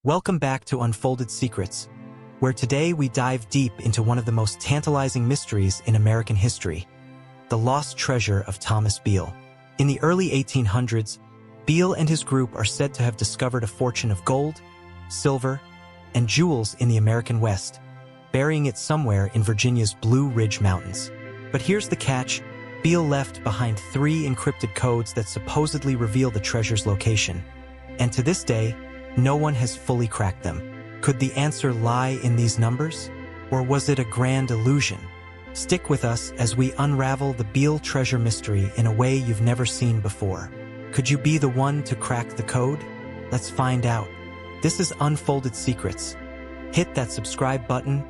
Welcome back to Unfolded Secrets, where today we dive deep into one of the most tantalizing mysteries in American history, the lost treasure of Thomas Beale. In the early 1800s, Beale and his group are said to have discovered a fortune of gold, silver, and jewels in the American West, burying it somewhere in Virginia's Blue Ridge Mountains. But here's the catch: Beale left behind 3 encrypted codes that supposedly reveal the treasure's location. And to this day, no one has fully cracked them. Could the answer lie in these numbers? Or was it a grand illusion? Stick with us as we unravel the Beale treasure mystery in a way you've never seen before. Could you be the one to crack the code? Let's find out. This is Unfolded Secrets. Hit that subscribe button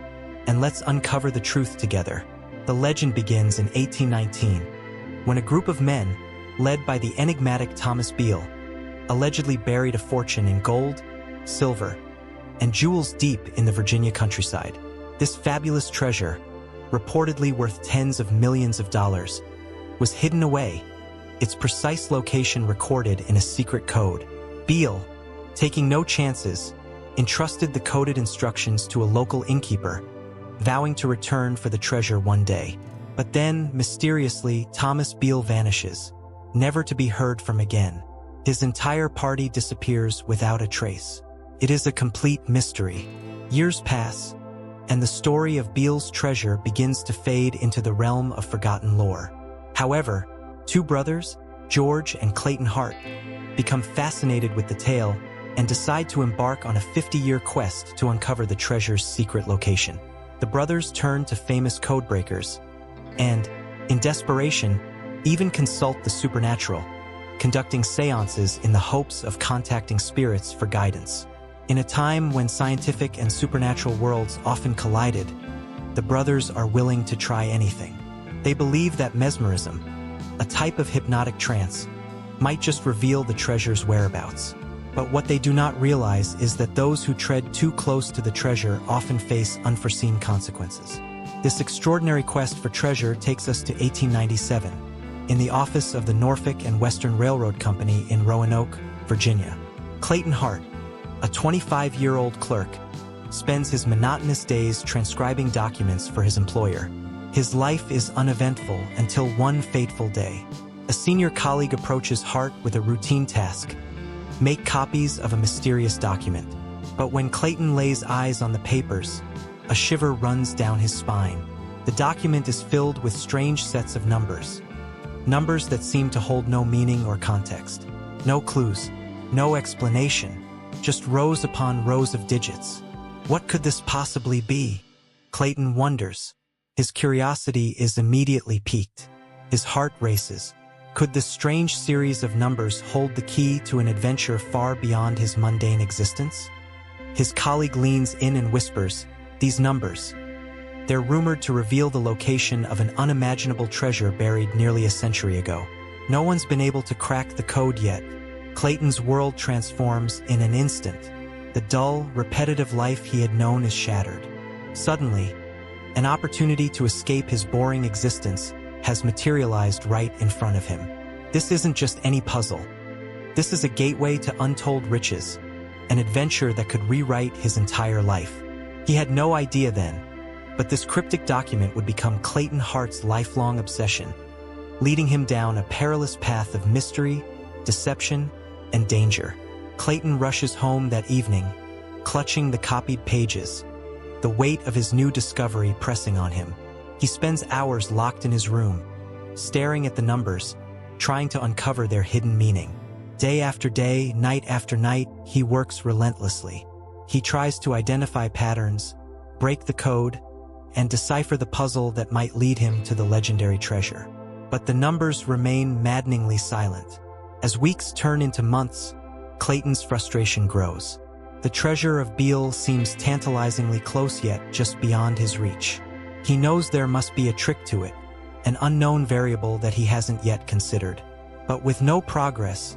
and let's uncover the truth together. The legend begins in 1819, when a group of men, led by the enigmatic Thomas Beale, allegedly buried a fortune in gold, silver, and jewels deep in the Virginia countryside. This fabulous treasure, reportedly worth tens of millions of dollars, was hidden away, its precise location recorded in a secret code. Beale, taking no chances, entrusted the coded instructions to a local innkeeper, vowing to return for the treasure one day. But then, mysteriously, Thomas Beale vanishes, never to be heard from again. His entire party disappears without a trace. It is a complete mystery. Years pass, and the story of Beale's treasure begins to fade into the realm of forgotten lore. However, 2 brothers, George and Clayton Hart, become fascinated with the tale and decide to embark on a 50-year quest to uncover the treasure's secret location. The brothers turn to famous codebreakers and, in desperation, even consult the supernatural, conducting seances in the hopes of contacting spirits for guidance. In a time when scientific and supernatural worlds often collided, the brothers are willing to try anything. They believe that mesmerism, a type of hypnotic trance, might just reveal the treasure's whereabouts. But what they do not realize is that those who tread too close to the treasure often face unforeseen consequences. This extraordinary quest for treasure takes us to 1897, in the office of the Norfolk and Western Railroad Company in Roanoke, Virginia. Clayton Hart, a 25-year-old clerk, spends his monotonous days transcribing documents for his employer. His life is uneventful until one fateful day. A senior colleague approaches Hart with a routine task: make copies of a mysterious document. But when Clayton lays eyes on the papers, a shiver runs down his spine. The document is filled with strange sets of numbers. Numbers that seem to hold no meaning or context. No clues, no explanation, just rows upon rows of digits. What could this possibly be? Clayton wonders. His curiosity is immediately piqued. His heart races. Could this strange series of numbers hold the key to an adventure far beyond his mundane existence? His colleague leans in and whispers, "These numbers. They're rumored to reveal the location of an unimaginable treasure buried nearly a century ago. No one's been able to crack the code yet." Clayton's world transforms in an instant. The dull, repetitive life he had known is shattered. Suddenly, an opportunity to escape his boring existence has materialized right in front of him. This isn't just any puzzle. This is a gateway to untold riches, an adventure that could rewrite his entire life. He had no idea then, but this cryptic document would become Clayton Hart's lifelong obsession, leading him down a perilous path of mystery, deception, and danger. Clayton rushes home that evening, clutching the copied pages, the weight of his new discovery pressing on him. He spends hours locked in his room, staring at the numbers, trying to uncover their hidden meaning. Day after day, night after night, he works relentlessly. He tries to identify patterns, break the code, and decipher the puzzle that might lead him to the legendary treasure. But the numbers remain maddeningly silent. As weeks turn into months, Clayton's frustration grows. The treasure of Beale seems tantalizingly close yet just beyond his reach. He knows there must be a trick to it, an unknown variable that he hasn't yet considered. But with no progress,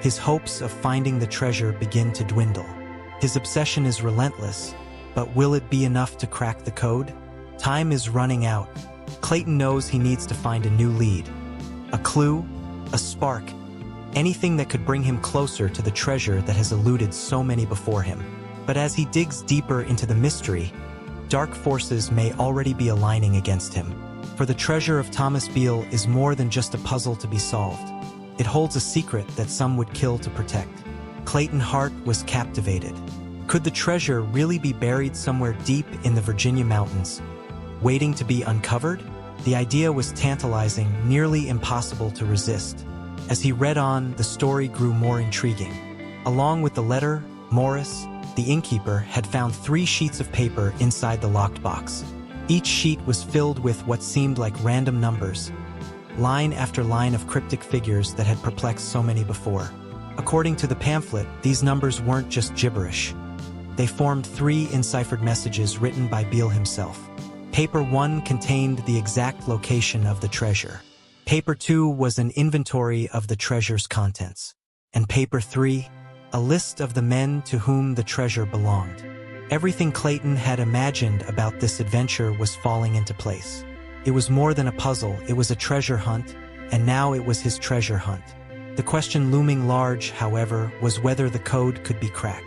his hopes of finding the treasure begin to dwindle. His obsession is relentless, but will it be enough to crack the code? Time is running out. Clayton knows he needs to find a new lead. A clue, a spark, anything that could bring him closer to the treasure that has eluded so many before him. But as he digs deeper into the mystery, dark forces may already be aligning against him. For the treasure of Thomas Beale is more than just a puzzle to be solved. It holds a secret that some would kill to protect. Clayton Hart was captivated. Could the treasure really be buried somewhere deep in the Virginia mountains, waiting to be uncovered? The idea was tantalizing, nearly impossible to resist. As he read on, the story grew more intriguing. Along with the letter, Morris, the innkeeper, had found 3 sheets of paper inside the locked box. Each sheet was filled with what seemed like random numbers, line after line of cryptic figures that had perplexed so many before. According to the pamphlet, these numbers weren't just gibberish. They formed 3 enciphered messages written by Beale himself. Paper 1 contained the exact location of the treasure. Paper 2 was an inventory of the treasure's contents. And paper 3, a list of the men to whom the treasure belonged. Everything Clayton had imagined about this adventure was falling into place. It was more than a puzzle, it was a treasure hunt, and now it was his treasure hunt. The question looming large, however, was whether the code could be cracked.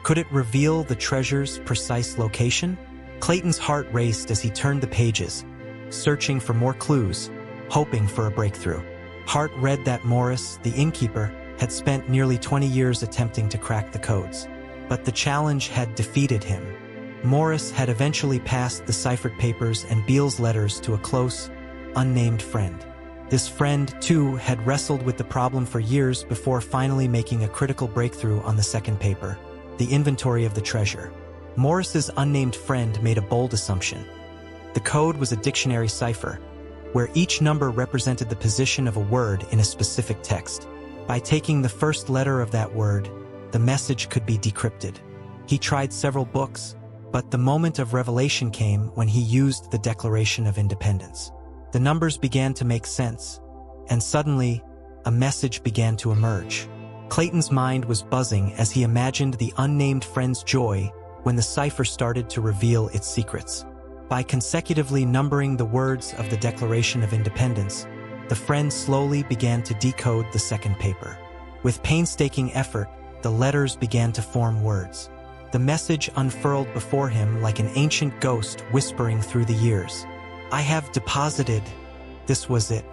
Could it reveal the treasure's precise location? Clayton's heart raced as he turned the pages, searching for more clues, hoping for a breakthrough. Hart read that Morris, the innkeeper, had spent nearly 20 years attempting to crack the codes. But the challenge had defeated him. Morris had eventually passed the ciphered papers and Beale's letters to a close, unnamed friend. This friend, too, had wrestled with the problem for years before finally making a critical breakthrough on the second paper, the inventory of the treasure. Morris's unnamed friend made a bold assumption. The code was a dictionary cipher, where each number represented the position of a word in a specific text. By taking the first letter of that word, the message could be decrypted. He tried several books, but the moment of revelation came when he used the Declaration of Independence. The numbers began to make sense, and suddenly, a message began to emerge. Clayton's mind was buzzing as he imagined the unnamed friend's joy when the cipher started to reveal its secrets. By consecutively numbering the words of the Declaration of Independence, the friend slowly began to decode the second paper. With painstaking effort, the letters began to form words. The message unfurled before him like an ancient ghost whispering through the years. "I have deposited." This was it.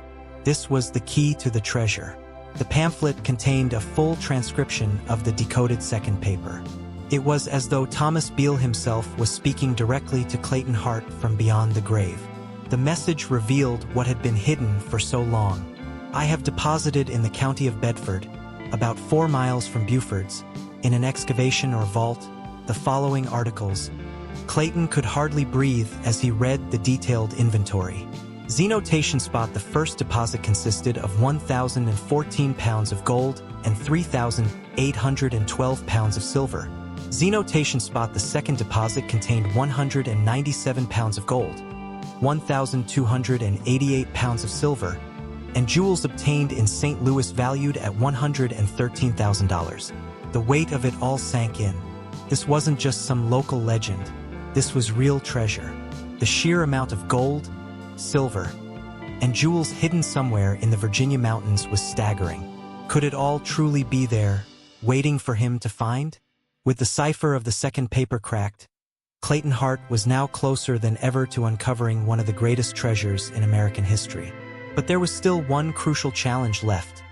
This was the key to the treasure. The pamphlet contained a full transcription of the decoded second paper. It was as though Thomas Beale himself was speaking directly to Clayton Hart from beyond the grave. The message revealed what had been hidden for so long. "I have deposited in the county of Bedford, about 4 miles from Beaufort's, in an excavation or vault, the following articles." Clayton could hardly breathe as he read the detailed inventory. Zenotation spot: the first deposit consisted of 1,014 pounds of gold and 3,812 pounds of silver. Zenotation spot: the second deposit contained 197 pounds of gold, 1,288 pounds of silver, and jewels obtained in St. Louis valued at $113,000. The weight of it all sank in. This wasn't just some local legend. This was real treasure. The sheer amount of gold, silver, and jewels hidden somewhere in the Virginia mountains was staggering. Could it all truly be there, waiting for him to find? With the cipher of the second paper cracked, Clayton Hart was now closer than ever to uncovering one of the greatest treasures in American history. But there was still one crucial challenge left: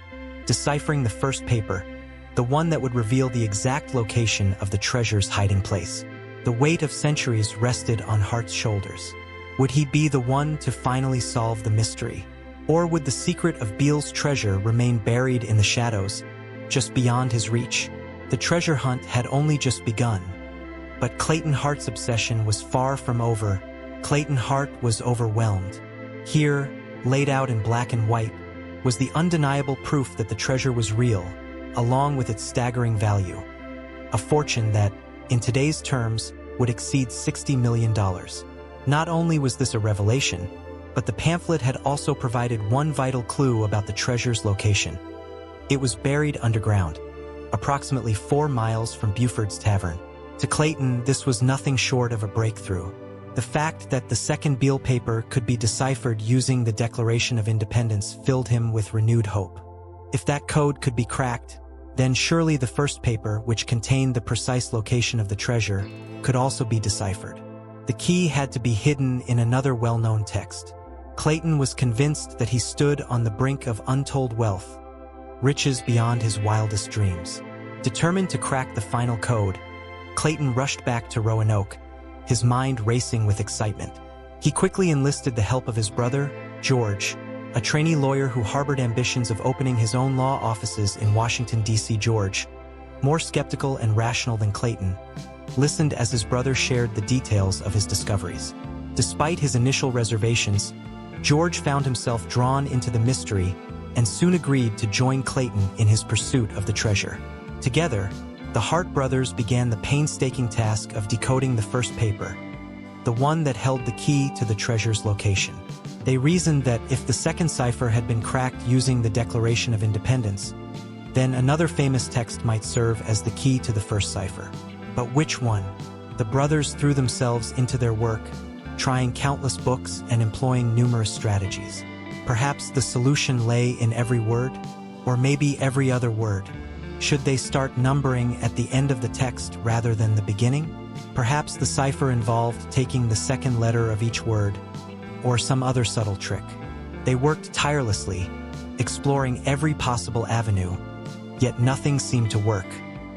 deciphering the first paper, the one that would reveal the exact location of the treasure's hiding place. The weight of centuries rested on Hart's shoulders. Would he be the one to finally solve the mystery? Or would the secret of Beale's treasure remain buried in the shadows, just beyond his reach? The treasure hunt had only just begun. But Clayton Hart's obsession was far from over. Clayton Hart was overwhelmed. Here, laid out in black and white, was the undeniable proof that the treasure was real, along with its staggering value. A fortune that, in today's terms, would exceed $60 million. Not only was this a revelation, but the pamphlet had also provided one vital clue about the treasure's location. It was buried underground, approximately 4 miles from Beaufort's Tavern. To Clayton, this was nothing short of a breakthrough. The fact that the second Beale paper could be deciphered using the Declaration of Independence filled him with renewed hope. If that code could be cracked, then surely the first paper, which contained the precise location of the treasure, could also be deciphered. The key had to be hidden in another well-known text. Clayton was convinced that he stood on the brink of untold wealth, riches beyond his wildest dreams. Determined to crack the final code, Clayton rushed back to Roanoke, his mind racing with excitement. He quickly enlisted the help of his brother, George, a trainee lawyer who harbored ambitions of opening his own law offices in Washington, D.C. George, more skeptical and rational than Clayton, listened as his brother shared the details of his discoveries. Despite his initial reservations, George found himself drawn into the mystery and soon agreed to join Clayton in his pursuit of the treasure. Together, the Hart brothers began the painstaking task of decoding the first paper, the one that held the key to the treasure's location. They reasoned that if the second cipher had been cracked using the Declaration of Independence, then another famous text might serve as the key to the first cipher. But which one? The brothers threw themselves into their work, trying countless books and employing numerous strategies. Perhaps the solution lay in every word, or maybe every other word. Should they start numbering at the end of the text rather than the beginning? Perhaps the cipher involved taking the second letter of each word, or some other subtle trick. They worked tirelessly, exploring every possible avenue, yet nothing seemed to work.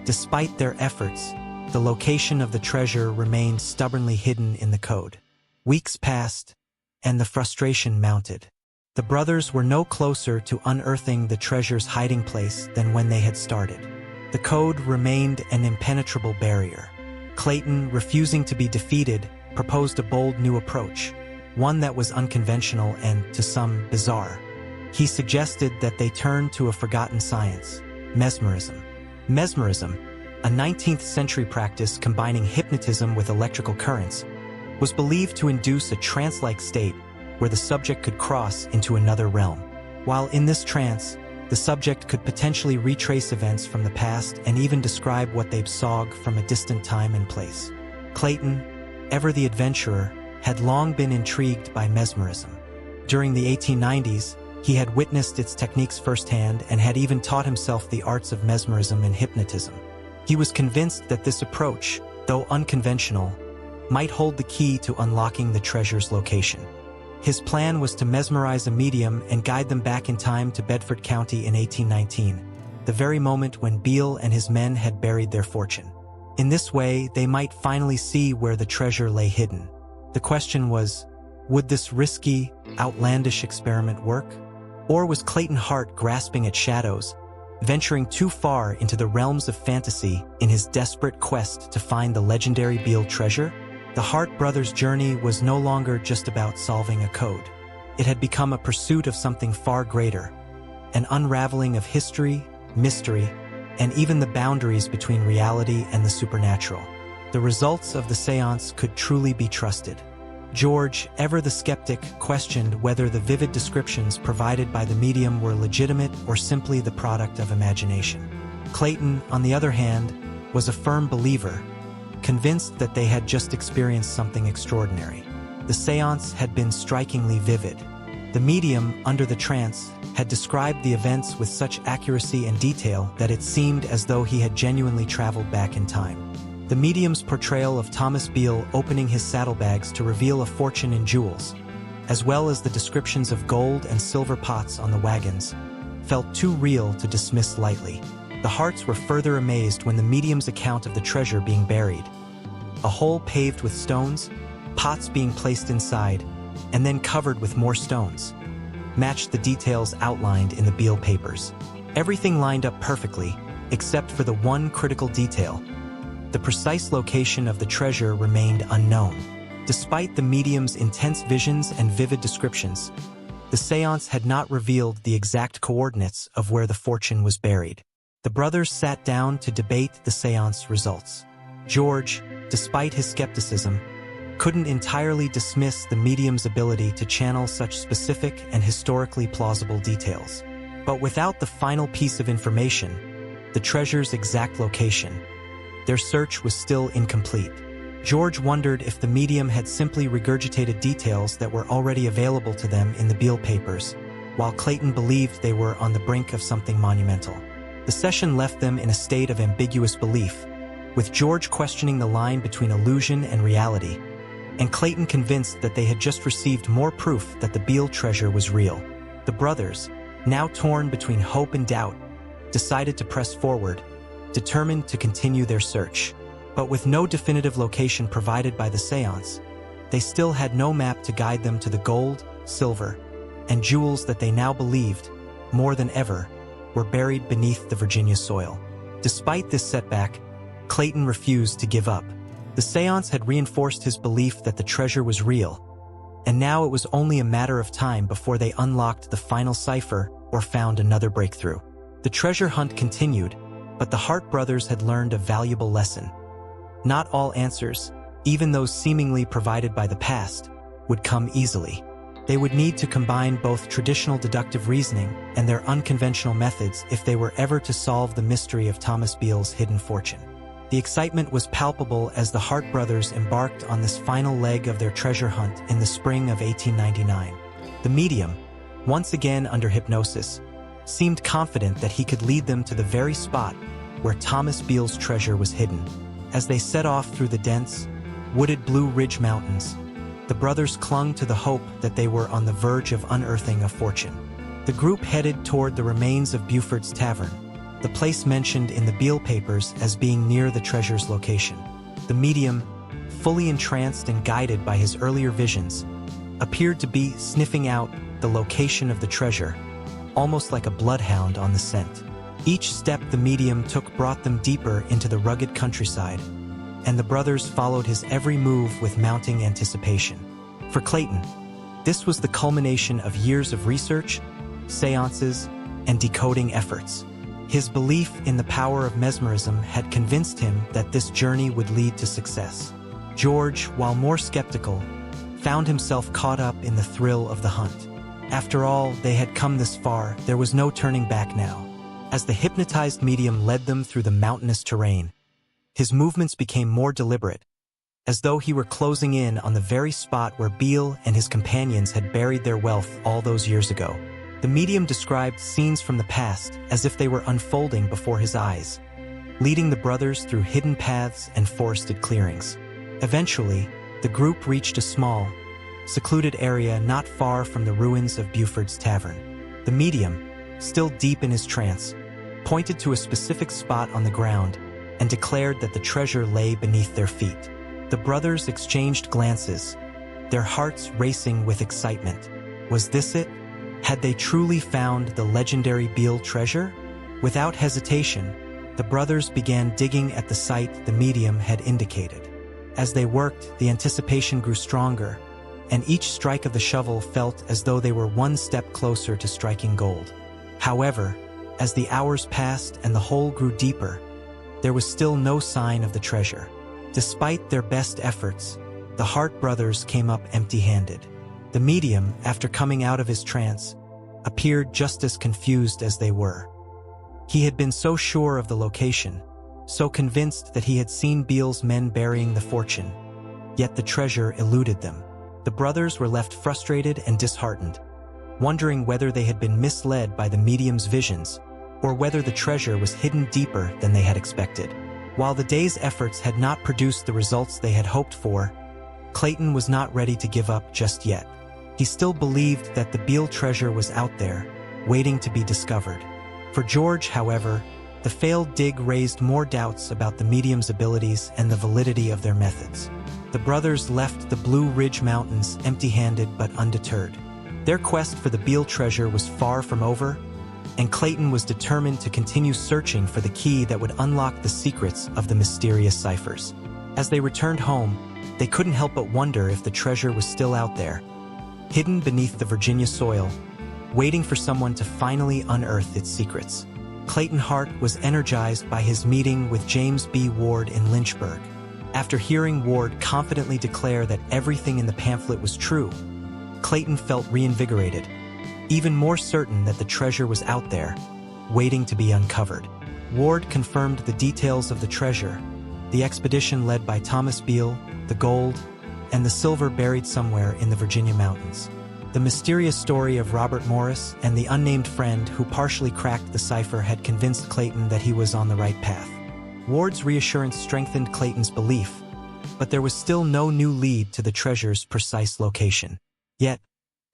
Despite their efforts, the location of the treasure remained stubbornly hidden in the code. Weeks passed, and the frustration mounted. The brothers were no closer to unearthing the treasure's hiding place than when they had started. The code remained an impenetrable barrier. Clayton, refusing to be defeated, proposed a bold new approach, one that was unconventional and, to some, bizarre. He suggested that they turn to a forgotten science, mesmerism. Mesmerism, a 19th century practice combining hypnotism with electrical currents, was believed to induce a trance-like state where the subject could cross into another realm. While in this trance, the subject could potentially retrace events from the past and even describe what they saw from a distant time and place. Clayton, ever the adventurer, had long been intrigued by mesmerism. During the 1890s, he had witnessed its techniques firsthand and had even taught himself the arts of mesmerism and hypnotism. He was convinced that this approach, though unconventional, might hold the key to unlocking the treasure's location. His plan was to mesmerize a medium and guide them back in time to Bedford County in 1819, the very moment when Beale and his men had buried their fortune. In this way, they might finally see where the treasure lay hidden. The question was, would this risky, outlandish experiment work? Or was Clayton Hart grasping at shadows, venturing too far into the realms of fantasy in his desperate quest to find the legendary Beale treasure? The Hart brothers' journey was no longer just about solving a code. It had become a pursuit of something far greater, an unraveling of history, mystery, and even the boundaries between reality and the supernatural. The results of the seance could truly be trusted. George, ever the skeptic, questioned whether the vivid descriptions provided by the medium were legitimate or simply the product of imagination. Clayton, on the other hand, was a firm believer, convinced that they had just experienced something extraordinary. The seance had been strikingly vivid. The medium, under the trance, had described the events with such accuracy and detail that it seemed as though he had genuinely traveled back in time. The medium's portrayal of Thomas Beale opening his saddlebags to reveal a fortune in jewels, as well as the descriptions of gold and silver pots on the wagons, felt too real to dismiss lightly. The Harts were further amazed when the medium's account of the treasure being buried, a hole paved with stones, pots being placed inside, and then covered with more stones, matched the details outlined in the Beale papers. Everything lined up perfectly, except for the one critical detail. The precise location of the treasure remained unknown. Despite the medium's intense visions and vivid descriptions, the seance had not revealed the exact coordinates of where the fortune was buried. The brothers sat down to debate the seance results. George, despite his skepticism, couldn't entirely dismiss the medium's ability to channel such specific and historically plausible details. But without the final piece of information, the treasure's exact location, their search was still incomplete. George wondered if the medium had simply regurgitated details that were already available to them in the Beale papers, while Clayton believed they were on the brink of something monumental. The session left them in a state of ambiguous belief, with George questioning the line between illusion and reality, and Clayton convinced that they had just received more proof that the Beale treasure was real. The brothers, now torn between hope and doubt, decided to press forward, determined to continue their search. But with no definitive location provided by the seance, they still had no map to guide them to the gold, silver, and jewels that they now believed, more than ever, were buried beneath the Virginia soil. Despite this setback, Clayton refused to give up. The seance had reinforced his belief that the treasure was real, and now it was only a matter of time before they unlocked the final cipher or found another breakthrough. The treasure hunt continued, but the Hart brothers had learned a valuable lesson. Not all answers, even those seemingly provided by the past, would come easily. They would need to combine both traditional deductive reasoning and their unconventional methods if they were ever to solve the mystery of Thomas Beale's hidden fortune. The excitement was palpable as the Hart brothers embarked on this final leg of their treasure hunt in the spring of 1899. The medium, once again under hypnosis, seemed confident that he could lead them to the very spot where Thomas Beale's treasure was hidden. As they set off through the dense, wooded Blue Ridge Mountains, the brothers clung to the hope that they were on the verge of unearthing a fortune. The group headed toward the remains of Buford's Tavern, the place mentioned in the Beale papers as being near the treasure's location. The medium, fully entranced and guided by his earlier visions, appeared to be sniffing out the location of the treasure, almost like a bloodhound on the scent. Each step the medium took brought them deeper into the rugged countryside, and the brothers followed his every move with mounting anticipation. For Clayton, this was the culmination of years of research, seances, and decoding efforts. His belief in the power of mesmerism had convinced him that this journey would lead to success. George, while more skeptical, found himself caught up in the thrill of the hunt. After all, they had come this far, there was no turning back now. As the hypnotized medium led them through the mountainous terrain, his movements became more deliberate, as though he were closing in on the very spot where Beale and his companions had buried their wealth all those years ago. The medium described scenes from the past as if they were unfolding before his eyes, leading the brothers through hidden paths and forested clearings. Eventually, the group reached a small, secluded area not far from the ruins of Buford's Tavern. The medium, still deep in his trance, pointed to a specific spot on the ground and declared that the treasure lay beneath their feet. The brothers exchanged glances, their hearts racing with excitement. Was this it? Had they truly found the legendary Beale treasure? Without hesitation, the brothers began digging at the site the medium had indicated. As they worked, the anticipation grew stronger, and each strike of the shovel felt as though they were one step closer to striking gold. However, as the hours passed and the hole grew deeper, there was still no sign of the treasure. Despite their best efforts, the Hart brothers came up empty-handed. The medium, after coming out of his trance, appeared just as confused as they were. He had been so sure of the location, so convinced that he had seen Beale's men burying the fortune, yet the treasure eluded them. The brothers were left frustrated and disheartened, wondering whether they had been misled by the medium's visions, or whether the treasure was hidden deeper than they had expected. While the day's efforts had not produced the results they had hoped for, Clayton was not ready to give up just yet. He still believed that the Beale treasure was out there, waiting to be discovered. For George, however, the failed dig raised more doubts about the medium's abilities and the validity of their methods. The brothers left the Blue Ridge Mountains empty-handed but undeterred. Their quest for the Beale treasure was far from over, and Clayton was determined to continue searching for the key that would unlock the secrets of the mysterious ciphers. As they returned home, they couldn't help but wonder if the treasure was still out there, hidden beneath the Virginia soil, waiting for someone to finally unearth its secrets. Clayton Hart was energized by his meeting with James B. Ward in Lynchburg. After hearing Ward confidently declare that everything in the pamphlet was true, Clayton felt reinvigorated, even more certain that the treasure was out there, waiting to be uncovered. Ward confirmed the details of the treasure, the expedition led by Thomas Beale, the gold, and the silver buried somewhere in the Virginia mountains. The mysterious story of Robert Morris and the unnamed friend who partially cracked the cipher had convinced Clayton that he was on the right path. Ward's reassurance strengthened Clayton's belief, but there was still no new lead to the treasure's precise location. Yet,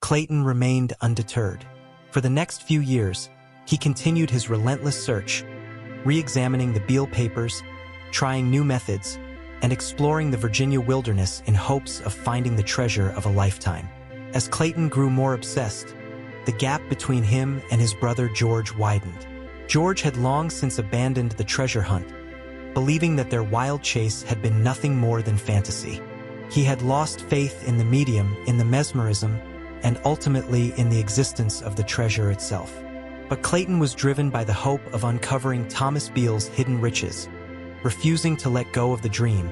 Clayton remained undeterred. For the next few years, he continued his relentless search, re-examining the Beale papers, trying new methods, and exploring the Virginia wilderness in hopes of finding the treasure of a lifetime. As Clayton grew more obsessed, the gap between him and his brother George widened. George had long since abandoned the treasure hunt, believing that their wild chase had been nothing more than fantasy. He had lost faith in the medium, in the mesmerism, and ultimately in the existence of the treasure itself. But Clayton was driven by the hope of uncovering Thomas Beale's hidden riches, refusing to let go of the dream,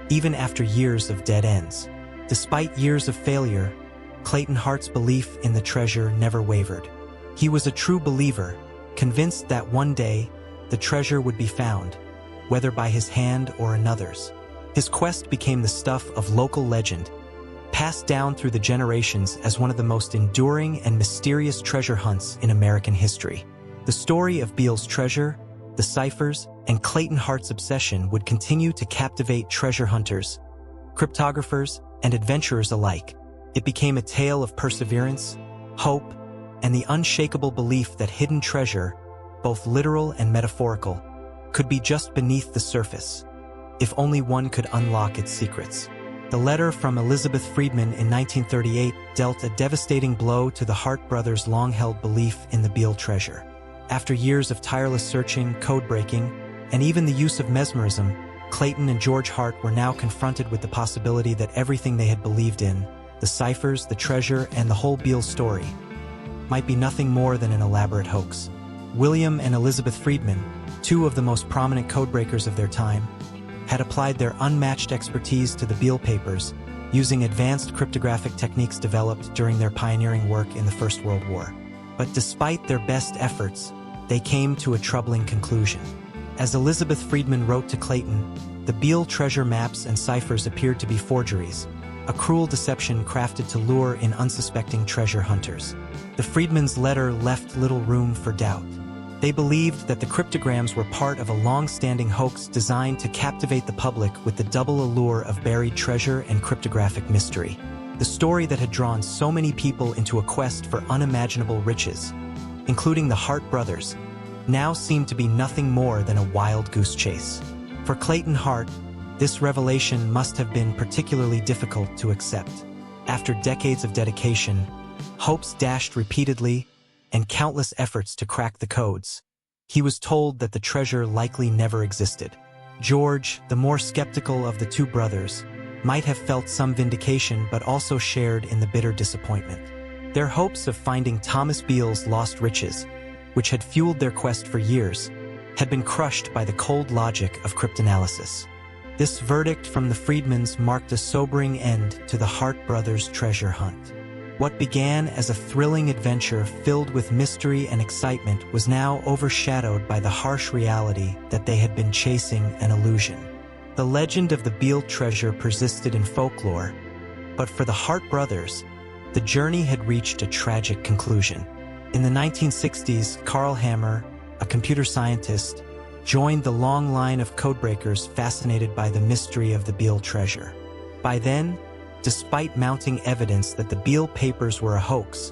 even after years of dead ends. Despite years of failure, Clayton Hart's belief in the treasure never wavered. He was a true believer, convinced that one day the treasure would be found, whether by his hand or another's. His quest became the stuff of local legend, passed down through the generations as one of the most enduring and mysterious treasure hunts in American history. The story of Beale's treasure, the ciphers, and Clayton Hart's obsession would continue to captivate treasure hunters, cryptographers, and adventurers alike. It became a tale of perseverance, hope, and the unshakable belief that hidden treasure, both literal and metaphorical, could be just beneath the surface, if only one could unlock its secrets. The letter from Elizabeth Friedman in 1938 dealt a devastating blow to the Hart brothers' long-held belief in the Beale treasure. After years of tireless searching, code-breaking, and even the use of mesmerism, Clayton and George Hart were now confronted with the possibility that everything they had believed in, the ciphers, the treasure, and the whole Beale story, might be nothing more than an elaborate hoax. William and Elizabeth Friedman, two of the most prominent codebreakers of their time, had applied their unmatched expertise to the Beale papers, using advanced cryptographic techniques developed during their pioneering work in the First World War. But despite their best efforts, they came to a troubling conclusion. As Elizabeth Friedman wrote to Clayton, the Beale treasure maps and ciphers appeared to be forgeries, a cruel deception crafted to lure in unsuspecting treasure hunters. The Friedmans' letter left little room for doubt. They believed that the cryptograms were part of a long-standing hoax designed to captivate the public with the double allure of buried treasure and cryptographic mystery. The story that had drawn so many people into a quest for unimaginable riches, including the Hart brothers, now seemed to be nothing more than a wild goose chase. For Clayton Hart, this revelation must have been particularly difficult to accept. After decades of dedication, hopes dashed repeatedly, and countless efforts to crack the codes, he was told that the treasure likely never existed. George, the more skeptical of the two brothers, might have felt some vindication but also shared in the bitter disappointment. Their hopes of finding Thomas Beale's lost riches, which had fueled their quest for years, had been crushed by the cold logic of cryptanalysis. This verdict from the Friedmans marked a sobering end to the Hart brothers' treasure hunt. What began as a thrilling adventure filled with mystery and excitement was now overshadowed by the harsh reality that they had been chasing an illusion. The legend of the Beale treasure persisted in folklore, but for the Hart brothers, the journey had reached a tragic conclusion. In the 1960s, Carl Hammer, a computer scientist, joined the long line of codebreakers fascinated by the mystery of the Beale treasure. By then, despite mounting evidence that the Beale papers were a hoax,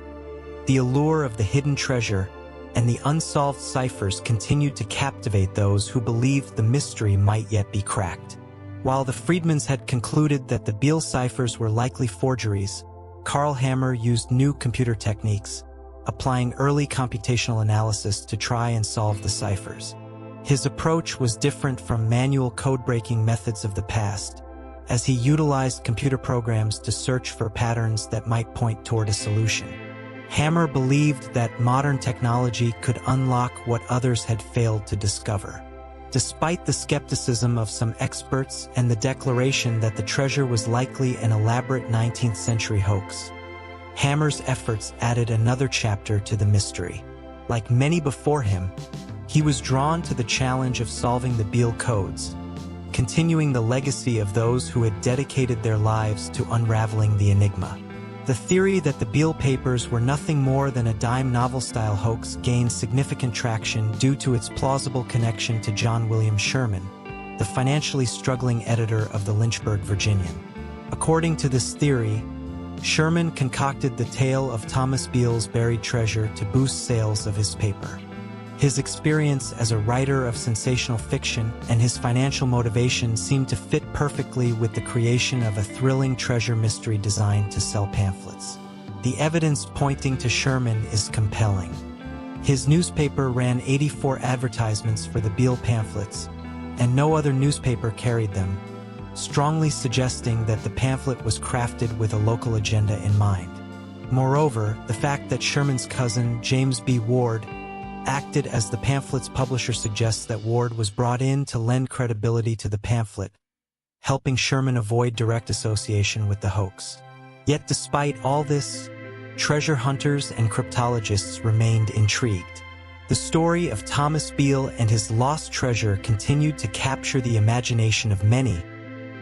the allure of the hidden treasure and the unsolved ciphers continued to captivate those who believed the mystery might yet be cracked. While the Friedmans had concluded that the Beale ciphers were likely forgeries, Carl Hammer used new computer techniques, applying early computational analysis to try and solve the ciphers. His approach was different from manual code-breaking methods of the past, as he utilized computer programs to search for patterns that might point toward a solution. Hammer believed that modern technology could unlock what others had failed to discover. Despite the skepticism of some experts and the declaration that the treasure was likely an elaborate 19th century hoax, Hammer's efforts added another chapter to the mystery. Like many before him, he was drawn to the challenge of solving the Beale codes, continuing the legacy of those who had dedicated their lives to unraveling the enigma. The theory that the Beale papers were nothing more than a dime novel-style hoax gained significant traction due to its plausible connection to John William Sherman, the financially struggling editor of the Lynchburg Virginian. According to this theory, Sherman concocted the tale of Thomas Beale's buried treasure to boost sales of his paper. His experience as a writer of sensational fiction and his financial motivation seemed to fit perfectly with the creation of a thrilling treasure mystery designed to sell pamphlets. The evidence pointing to Sherman is compelling. His newspaper ran 84 advertisements for the Beale pamphlets, and no other newspaper carried them, strongly suggesting that the pamphlet was crafted with a local agenda in mind. Moreover, the fact that Sherman's cousin, James B. Ward, acted as the pamphlet's publisher suggests that Ward was brought in to lend credibility to the pamphlet, helping Sherman avoid direct association with the hoax. Yet despite all this, treasure hunters and cryptologists remained intrigued. The story of Thomas Beale and his lost treasure continued to capture the imagination of many,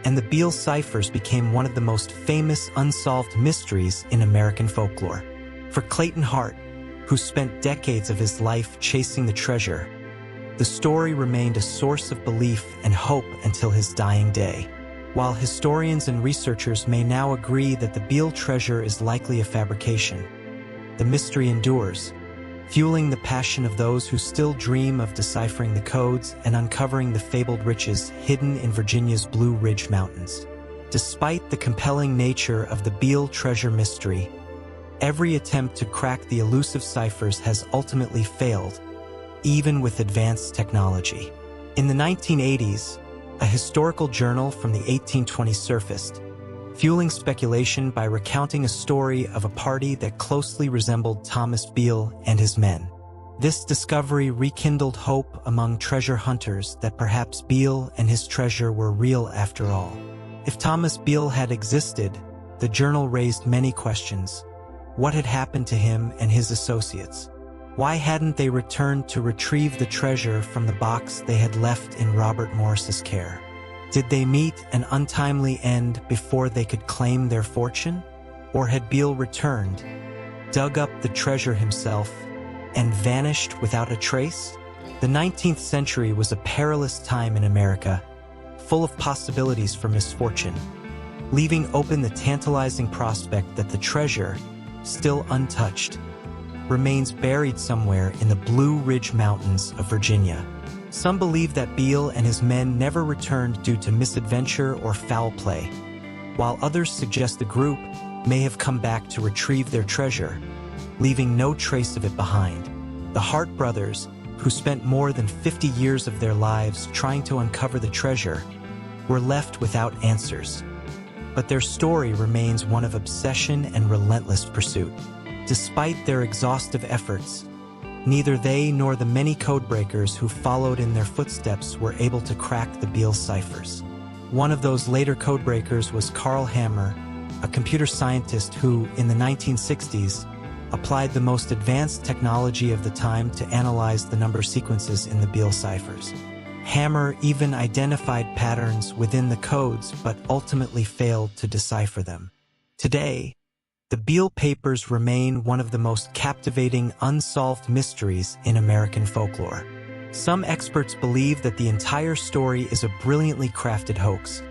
and the Beale ciphers became one of the most famous unsolved mysteries in American folklore. For Clayton Hart, who spent decades of his life chasing the treasure, the story remained a source of belief and hope until his dying day. While historians and researchers may now agree that the Beale treasure is likely a fabrication, the mystery endures, fueling the passion of those who still dream of deciphering the codes and uncovering the fabled riches hidden in Virginia's Blue Ridge Mountains. Despite the compelling nature of the Beale treasure mystery, every attempt to crack the elusive ciphers has ultimately failed, even with advanced technology. In the 1980s, a historical journal from the 1820s surfaced, fueling speculation by recounting a story of a party that closely resembled Thomas Beale and his men. This discovery rekindled hope among treasure hunters that perhaps Beale and his treasure were real after all. If Thomas Beale had existed, the journal raised many questions. What had happened to him and his associates? Why hadn't they returned to retrieve the treasure from the box they had left in Robert Morris's care? Did they meet an untimely end before they could claim their fortune? Or had Beale returned, dug up the treasure himself, and vanished without a trace? The 19th century was a perilous time in America, full of possibilities for misfortune, leaving open the tantalizing prospect that the treasure, still untouched, remains buried somewhere in the Blue Ridge Mountains of Virginia. Some believe that Beale and his men never returned due to misadventure or foul play, while others suggest the group may have come back to retrieve their treasure, leaving no trace of it behind. The Hart brothers, who spent more than 50 years of their lives trying to uncover the treasure, were left without answers. But their story remains one of obsession and relentless pursuit. Despite their exhaustive efforts, neither they nor the many codebreakers who followed in their footsteps were able to crack the Beale ciphers. One of those later codebreakers was Carl Hammer, a computer scientist who, in the 1960s, applied the most advanced technology of the time to analyze the number sequences in the Beale ciphers. Hammer even identified patterns within the codes but ultimately failed to decipher them. Today, the Beale papers remain one of the most captivating unsolved mysteries in American folklore. Some experts believe that the entire story is a brilliantly crafted hoax,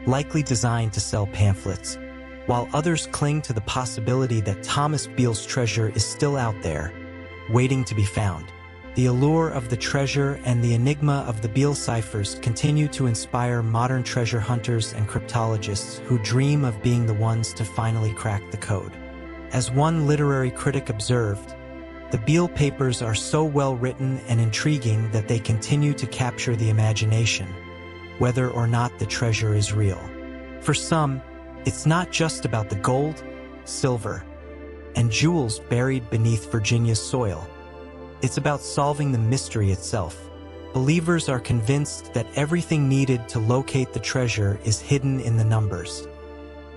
likely designed to sell pamphlets, while others cling to the possibility that Thomas Beale's treasure is still out there, waiting to be found. The allure of the treasure and the enigma of the Beale ciphers continue to inspire modern treasure hunters and cryptologists who dream of being the ones to finally crack the code. As one literary critic observed, the Beale papers are so well written and intriguing that they continue to capture the imagination, whether or not the treasure is real. For some, it's not just about the gold, silver, and jewels buried beneath Virginia's soil. It's about solving the mystery itself. Believers are convinced that everything needed to locate the treasure is hidden in the numbers,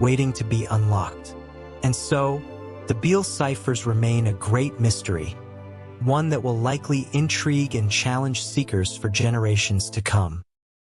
waiting to be unlocked. And so, the Beale ciphers remain a great mystery, one that will likely intrigue and challenge seekers for generations to come.